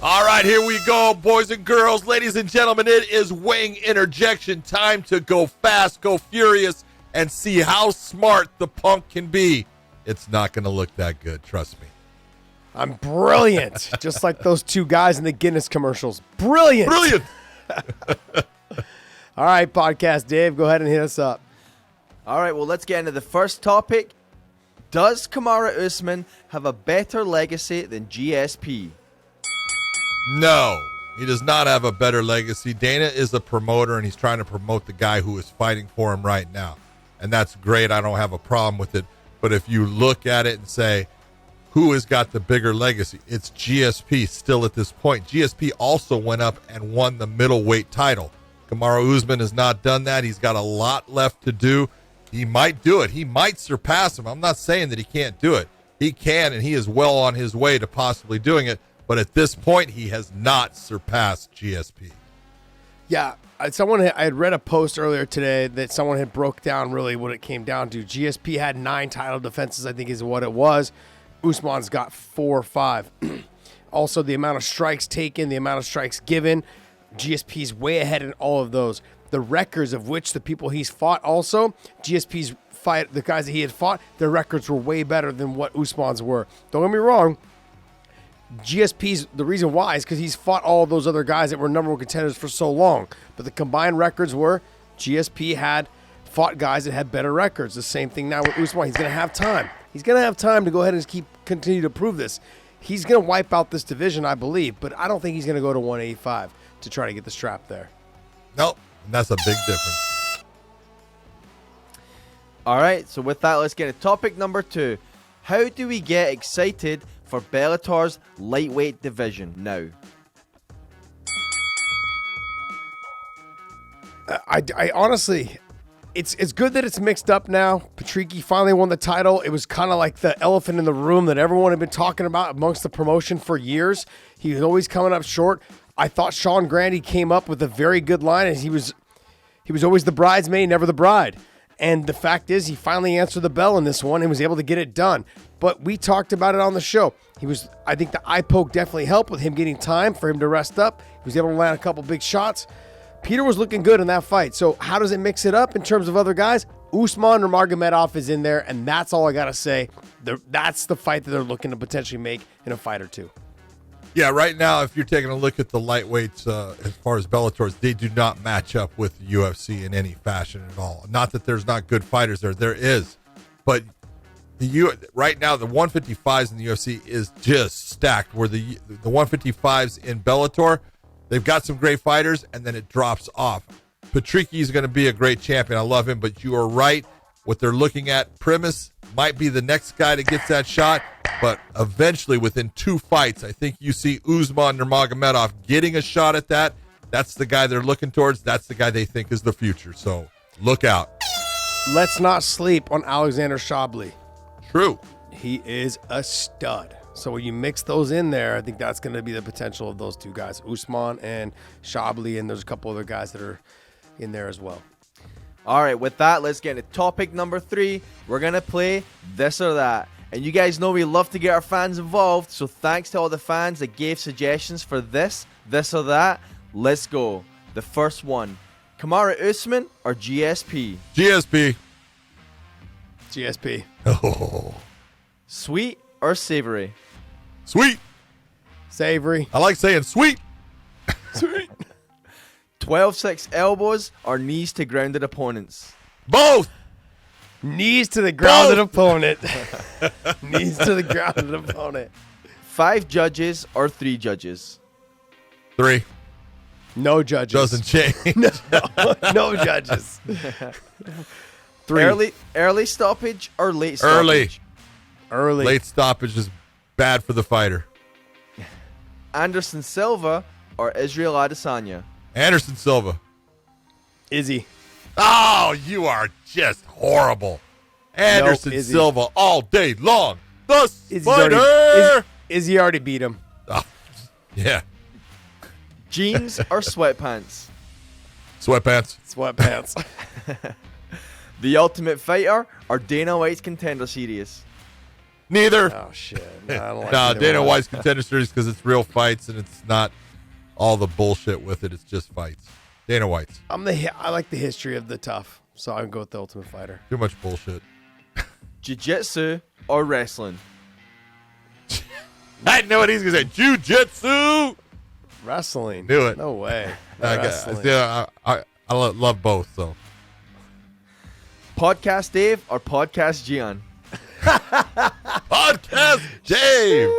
All right, here we go, boys and girls, ladies and gentlemen. It is weighing interjection time to go fast, go furious, and see how smart the punk can be. It's not going to look that good, trust me. I'm brilliant, just like those two guys in the Guinness commercials. Brilliant. Brilliant. All right, Podcast Dave, go ahead and hit us up. All right, well, let's get into the first topic. Does Kamaru Usman have a better legacy than GSP? No, he does not have a better legacy. Dana is a promoter, and he's trying to promote the guy who is fighting for him right now. And that's great. I don't have a problem with it. But if you look at it and say, who has got the bigger legacy? It's GSP still at this point. GSP also went up and won the middleweight title. Kamaru Usman has not done that. He's got a lot left to do. He might do it. He might surpass him. I'm not saying that he can't do it. He can, and he is well on his way to possibly doing it. But at this point, he has not surpassed GSP. Yeah, I had read a post earlier today that someone had broke down really what it came down to. GSP had 9 title defenses, I think is what it was. Usman's got 4 or 5. Also, the amount of strikes taken, the amount of strikes given, GSP's way ahead in all of those. The records of which the people he's fought also, GSP's fight, the guys that he had fought, their records were way better than what Usman's were. Don't get me wrong. GSP's, the reason why is because he's fought all of those other guys that were number 1 contenders for so long. But the combined records were GSP had fought guys that had better records. The same thing now with Usman. He's going to have time. He's going to have time to go ahead and continue to prove this. He's going to wipe out this division, I believe, but I don't think he's going to go to 185 to try to get the strap there. Nope, and that's a big difference. All right, so with that, let's get to topic number 2. How do we get excited for Bellator's lightweight division now? I honestly, it's good that it's mixed up now. Patricky finally won the title. It was kind of like the elephant in the room that everyone had been talking about amongst the promotion for years. He was always coming up short. I thought Sean Grandy came up with a very good line, and he was always the bridesmaid, never the bride. And the fact is, he finally answered the bell in this one and was able to get it done. But we talked about it on the show. I think the eye poke definitely helped with him getting time for him to rest up. He was able to land a couple big shots. Peter was looking good in that fight. So how does it mix it up in terms of other guys? Usman Nurmagomedov is in there, and that's all I got to say. That's the fight that they're looking to potentially make in a fight or two. Yeah, right now, if you're taking a look at the lightweights as far as Bellators, they do not match up with the UFC in any fashion at all. Not that there's not good fighters there. There is. But right now, the 155s in the UFC is just stacked, where the 155s in Bellator, they've got some great fighters, and then it drops off. Patricky is going to be a great champion. I love him, but you are right. What they're looking at, Primus might be the next guy that gets that shot, but eventually within 2 fights, I think you see Usman Nurmagomedov getting a shot at that. That's the guy they're looking towards. That's the guy they think is the future. So look out. Let's not sleep on Alexander Shabley. True. He is a stud. So when you mix those in there, I think that's going to be the potential of those 2 guys, Usman and Shabley, and there's a couple other guys that are in there as well. All right, with that, let's get into topic number 3. We're going to play This or That. And you guys know we love to get our fans involved, so thanks to all the fans that gave suggestions for this or that. Let's go. The first one, Kamaru Usman or GSP? GSP. GSP. Oh. Sweet or savory? Sweet. Savory. I like saying sweet. Sweet. 12-6 elbows or knees to grounded opponents? Both. Knees to the grounded opponent. Knees to the grounded opponent. 5 judges or 3 judges? 3. No judges. Doesn't change. No judges. 3. Early stoppage or late stoppage? Early. Late stoppage is bad for the fighter. Anderson Silva or Israel Adesanya? Anderson Silva. Izzy. Oh, you are just horrible. Anderson Silva all day long. The fighter. Izzy already beat him. Oh, yeah. Jeans or sweatpants? Sweatpants. The Ultimate Fighter or Dana White's Contender Series? Neither. Oh shit! No, I don't like No, either Dana one. White's Contender Series because it's real fights and it's not all the bullshit with it. It's just fights. Dana White's. I like the history of the tough, so I would go with the Ultimate Fighter. Too much bullshit. Jiu-jitsu or wrestling? I know what he's gonna say. Jiu-jitsu. Wrestling. Knew it. No way. I love both. So Podcast Dave or Podcast Gian? podcast Dave.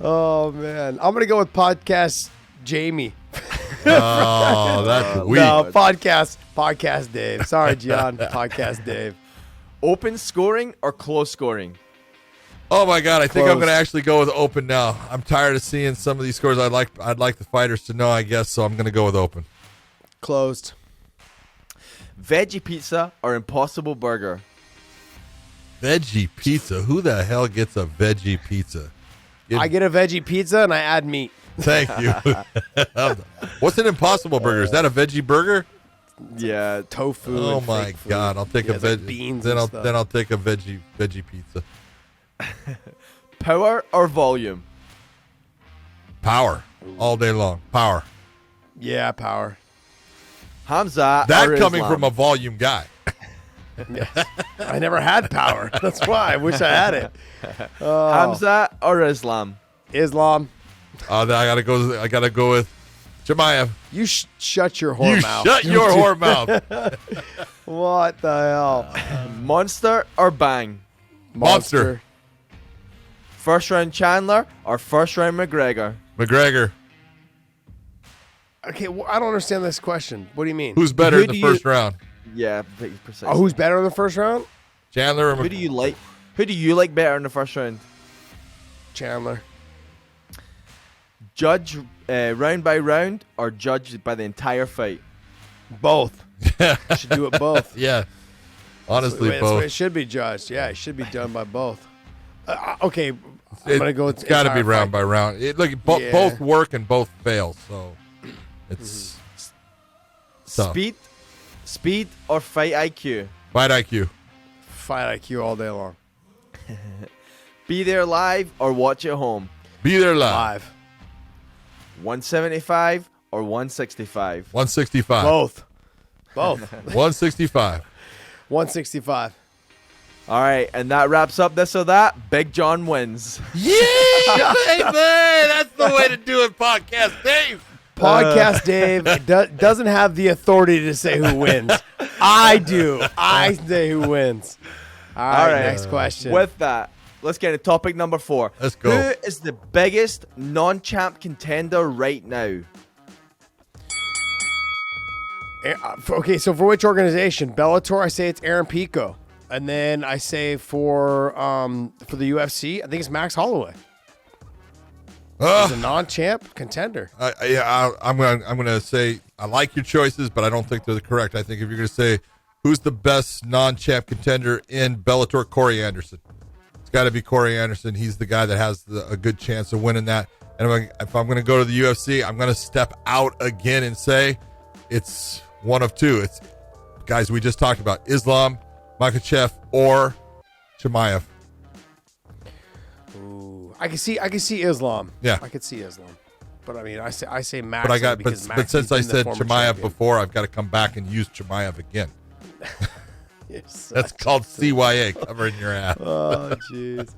Oh man, I'm gonna go with podcast Jamie. Oh, that's weak. No, podcast Dave. Sorry, Gian. Podcast Dave. Open scoring or close scoring? Oh my God, I think I'm Close. gonna actually go with open now. I'm tired of seeing some of these scores. I'd like the fighters to know, I guess. So I'm gonna go with open. Closed. Veggie pizza or Impossible Burger? Veggie pizza. Who the hell gets a veggie pizza? I get a veggie pizza and I add meat. Thank you. What's an Impossible Burger? Is that a veggie burger? Yeah. Tofu. Oh and my fake food. God! I'll take Yeah, a it's like veg. beans. Then and I'll stuff. then I'll take a veggie pizza. Power or volume? Power all day long. Power. Yeah, power. Hamza That or coming Islam? from a volume guy. I never had power. That's why I wish I had it. Oh, Hamza or Islam? Islam. I gotta go with Chimaev. You shut your whore You mouth. shut your whore mouth. What the hell? Monster or Bang? Monster. First round Chandler or first round McGregor? McGregor. Okay, well, I don't understand this question. What do you mean? Who's better Who in the do you- first round? Yeah, precise. Oh, who's better in the first round? Chandler or Who do you like? Who do you like better in the first round? Chandler. Judge round by round or judge by the entire fight? Both. Should do it both. Yeah. Honestly, That's the way both. it should be judged. Yeah, it should be done by both. Okay, I'm gonna go with It's got to be entire round fight. by round. Yeah. Both work and both fail. So it's tough. Speed or fight IQ? Fight IQ. Fight IQ all day long. Be there live or watch at home? Be there live. Live. 175 or 165? 165. Both. Both. 165. 165. All right, and that wraps up this or that. Big John wins. Yeah, baby. That's the way to do it, podcast Dave. Podcast Dave doesn't have the authority to say who wins. I do. I say who wins. All right, next question. With that, let's get into topic number 4. Let's go. Who is the biggest non-champ contender right now? Okay, so for which organization? Bellator, I say it's Aaron Pico. And then I say for the UFC, I think it's Max Holloway. He's a non-champ contender. I'm gonna say I like your choices, but I don't think they're the correct. I think if you're gonna say who's the best non-champ contender in Bellator, Corey Anderson. It's got to be Corey Anderson. He's the guy that has a good chance of winning that. And if I'm gonna go to the UFC, I'm gonna step out again and say it's one of two. It's guys we just talked about: Islam, Makhachev, or Chimaev. I can see Islam. Yeah. I could see Islam. But I mean, I say Max. But since I said Chimaev before, I've got to come back and use Chimaev again. That's called CYA, covering your ass. Oh, jeez.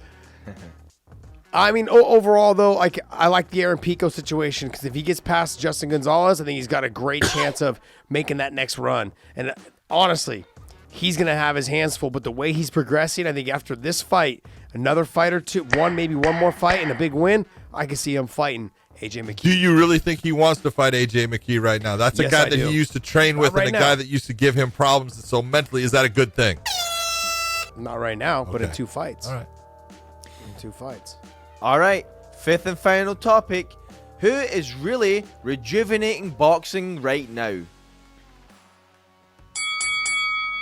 I mean, overall, though, I like the Aaron Pico situation because if he gets past Justin Gonzalez, I think he's got a great chance of making that next run. And honestly, he's going to have his hands full. But the way he's progressing, I think after this fight, another fight or two, maybe one more fight and a big win, I can see him fighting AJ McKee. Do you really think he wants to fight AJ McKee right now? That's a Yes, guy I that do. he used to train with Not and right a guy now. that used to give him problems. And so mentally, is that a good thing? Not right now, but in Okay. 2 fights. All right. In 2 fights. All right, 5th and final topic. Who is really rejuvenating boxing right now?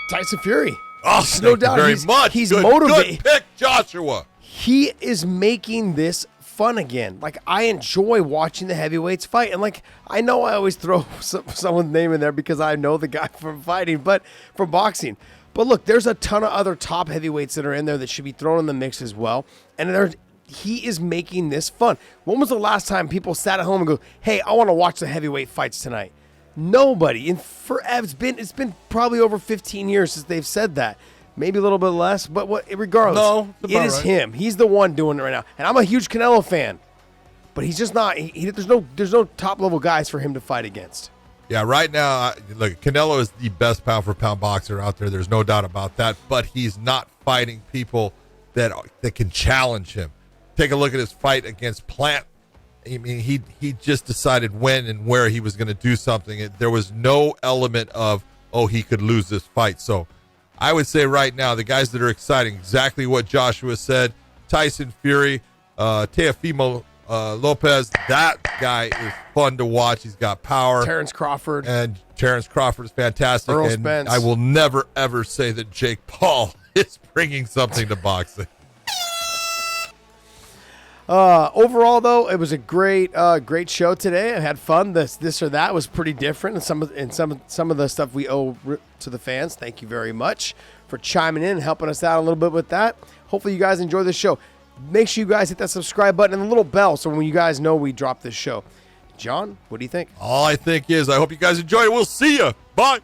Tyson Fury. Oh, No thank you doubt. very He's- much. he's Good- motivated. Good pick, Joshua. He is making this fun again. Like, I enjoy watching the heavyweights fight. And, like, I know I always throw someone's name in there because I know the guy from fighting, but from boxing. But look, there's a ton of other top heavyweights that are in there that should be thrown in the mix as well. And he is making this fun. When was the last time people sat at home and go, hey, I want to watch the heavyweight fights tonight? Nobody. And forever, it's been probably over 15 years since they've said that. Maybe a little bit less, but regardless, No, it is right. him. He's the one doing it right now. And I'm a huge Canelo fan. But he's just not. There's no top level guys for him to fight against. Yeah, right now, look, Canelo is the best pound for pound boxer out there. There's no doubt about that. But he's not fighting people that can challenge him. Take a look at his fight against Plant. I mean, he just decided when and where he was going to do something. There was no element of, oh, he could lose this fight. So I would say right now, the guys that are exciting, exactly what Joshua said, Tyson Fury, Teofimo Lopez, that guy is fun to watch. He's got power. Terrence Crawford. And Terrence Crawford is fantastic. Earl and Spence. I will never, ever say that Jake Paul is bringing something to boxing. Overall, though, it was a great show today. I had fun. This or that was pretty different, and some of the stuff we owe to the fans. Thank you very much for chiming in and helping us out a little bit with that. Hopefully, you guys enjoy this show. Make sure you guys hit that subscribe button and the little bell so when you guys know we drop this show. John, what do you think? All I think is I hope you guys enjoy it. We'll see you. Bye.